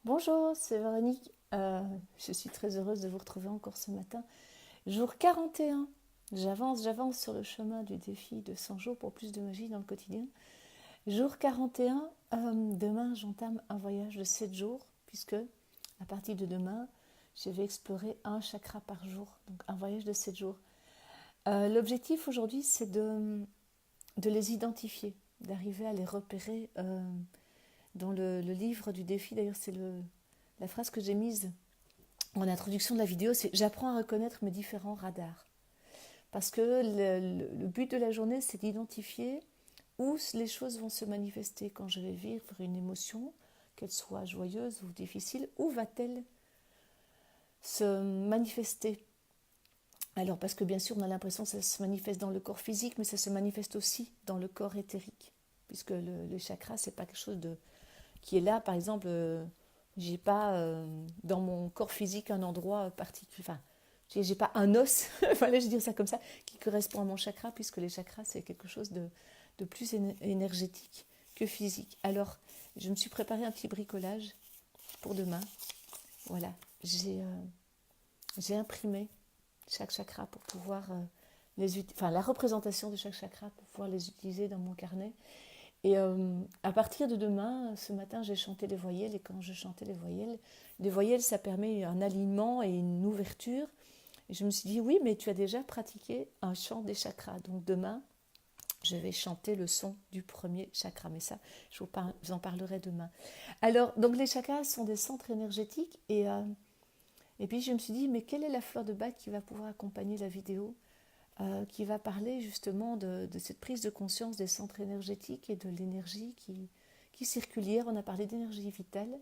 Bonjour, c'est Véronique. Je suis très heureuse de vous retrouver encore ce matin. Jour 41. J'avance sur le chemin du défi de 100 jours pour plus de magie dans le quotidien. Jour 41, demain j'entame un voyage de 7 jours, puisque à partir de demain, je vais explorer un chakra par jour, donc un voyage de 7 jours. L'objectif aujourd'hui, c'est de les identifier, d'arriver à les repérer dans le livre du défi. D'ailleurs, c'est la phrase que j'ai mise en introduction de la vidéo, c'est j'apprends à reconnaître mes différents radars. Parce que le but de la journée, c'est d'identifier où les choses vont se manifester quand je vais vivre une émotion, qu'elle soit joyeuse ou difficile, où va-t-elle se manifester. Alors, parce que bien sûr, on a l'impression que ça se manifeste dans le corps physique, mais ça se manifeste aussi dans le corps éthérique. Puisque le chakra, c'est pas quelque chose qui est là, par exemple, j'ai pas dans mon corps physique un endroit particulier, enfin, j'ai pas un os, voilà, je vais dire ça comme ça, qui correspond à mon chakra, puisque les chakras, c'est quelque chose de plus énergétique que physique. Alors, je me suis préparé un petit bricolage pour demain. Voilà, j'ai imprimé chaque chakra pour pouvoir la représentation de chaque chakra pour pouvoir les utiliser dans mon carnet. Et à partir de demain, ce matin, j'ai chanté les voyelles. Et quand je chantais les voyelles, ça permet un alignement et une ouverture. Et je me suis dit, oui, mais tu as déjà pratiqué un chant des chakras. Donc demain, je vais chanter le son du premier chakra. Mais ça, je vous en parlerai demain. Alors, donc les chakras sont des centres énergétiques. Et puis je me suis dit, mais quelle est la fleur de bac qui va pouvoir accompagner la vidéo qui va parler justement de cette prise de conscience des centres énergétiques et de l'énergie qui circule. Hier, on a parlé d'énergie vitale.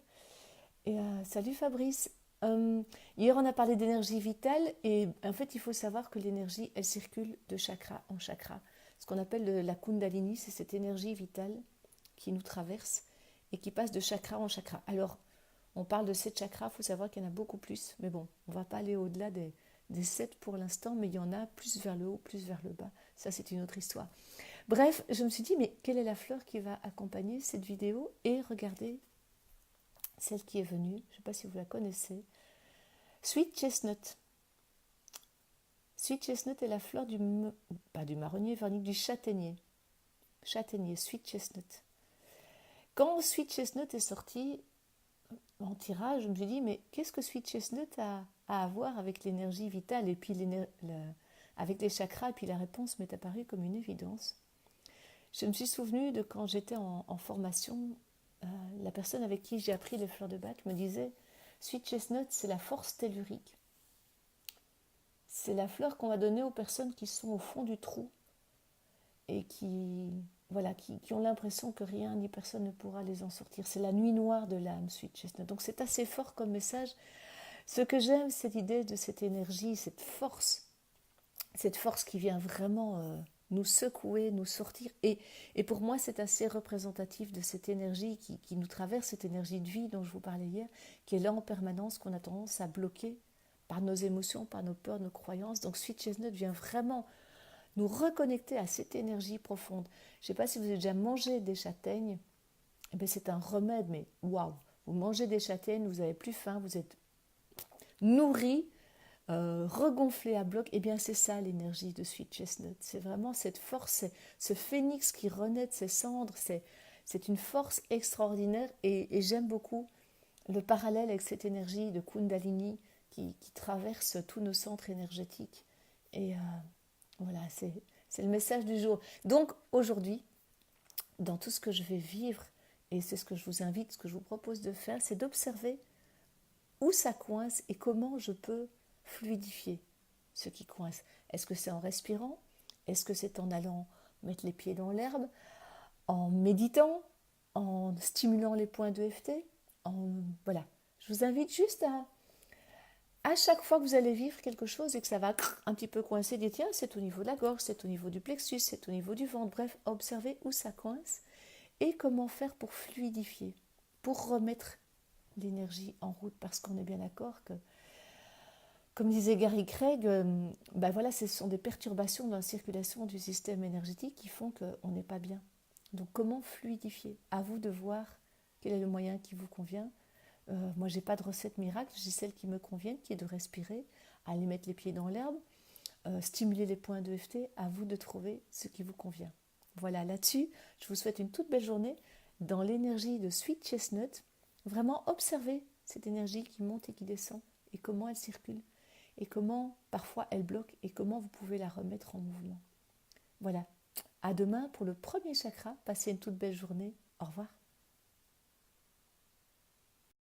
Et salut Fabrice. Hier, on a parlé d'énergie vitale et en fait, il faut savoir que l'énergie, elle circule de chakra en chakra. Ce qu'on appelle la Kundalini, c'est cette énergie vitale qui nous traverse et qui passe de chakra en chakra. Alors, on parle de 7 chakras, il faut savoir qu'il y en a beaucoup plus. Mais bon, on ne va pas aller au-delà des 7 pour l'instant, mais il y en a plus vers le haut, plus vers le bas. Ça, c'est une autre histoire. Bref, je me suis dit, mais quelle est la fleur qui va accompagner cette vidéo? Et regardez celle qui est venue, je ne sais pas si vous la connaissez, Sweet Chestnut. Sweet Chestnut est la fleur pas du marronnier, Véronique, du châtaignier. Châtaignier, Sweet Chestnut. Quand Sweet Chestnut est sorti en tirage, je me suis dit, mais qu'est-ce que Sweet Chestnut a à voir avec l'énergie vitale et puis avec les chakras? Et puis la réponse m'est apparue comme une évidence. Je me suis souvenue de quand j'étais en formation, la personne avec qui j'ai appris les fleurs de bac me disait, Sweet Chestnut, c'est la force tellurique. C'est la fleur qu'on va donner aux personnes qui sont au fond du trou et qui ont l'impression que rien ni personne ne pourra les en sortir. C'est la nuit noire de l'âme, Sweet Chestnut. Donc c'est assez fort comme message. Ce que j'aime, c'est l'idée de cette énergie, cette force qui vient vraiment nous secouer, nous sortir. Et pour moi, c'est assez représentatif de cette énergie qui nous traverse, cette énergie de vie dont je vous parlais hier, qui est là en permanence, qu'on a tendance à bloquer par nos émotions, par nos peurs, nos croyances. Donc Sweet Chestnut vient vraiment nous reconnecter à cette énergie profonde. Je ne sais pas si vous avez déjà mangé des châtaignes, eh bien, c'est un remède, mais waouh! Vous mangez des châtaignes, vous n'avez plus faim, vous êtes nourri, regonflé à bloc. Eh bien, c'est ça l'énergie de Sweet Chestnut. C'est vraiment cette force, ce phénix qui renaît de ses cendres. C'est une force extraordinaire et j'aime beaucoup le parallèle avec cette énergie de Kundalini qui traverse tous nos centres énergétiques. Et voilà, c'est le message du jour. Donc aujourd'hui, dans tout ce que je vais vivre, et c'est ce que je vous invite, ce que je vous propose de faire, c'est d'observer où ça coince et comment je peux fluidifier ce qui coince. Est-ce que c'est en respirant? Est-ce que c'est en allant mettre les pieds dans l'herbe? En méditant? En stimulant les points d'EFT? Voilà. Je vous invite juste à chaque fois que vous allez vivre quelque chose et que ça va un petit peu coincer, dites tiens, c'est au niveau de la gorge, c'est au niveau du plexus, c'est au niveau du ventre. Bref, observez où ça coince et comment faire pour fluidifier, pour remettre l'énergie en route, parce qu'on est bien d'accord que, comme disait Gary Craig, ben voilà, ce sont des perturbations dans la circulation du système énergétique qui font qu'on n'est pas bien. Donc comment fluidifier? À vous de voir quel est le moyen qui vous convient. Moi, j'ai pas de recette miracle, j'ai celle qui me convienne, qui est de respirer, aller mettre les pieds dans l'herbe, stimuler les points d'EFT. À vous de trouver ce qui vous convient. Voilà, là-dessus, je vous souhaite une toute belle journée dans l'énergie de Sweet Chestnut. Vraiment observez cette énergie qui monte et qui descend et comment elle circule et comment parfois elle bloque et comment vous pouvez la remettre en mouvement. Voilà, à demain pour le premier chakra. Passez une toute belle journée. Au revoir.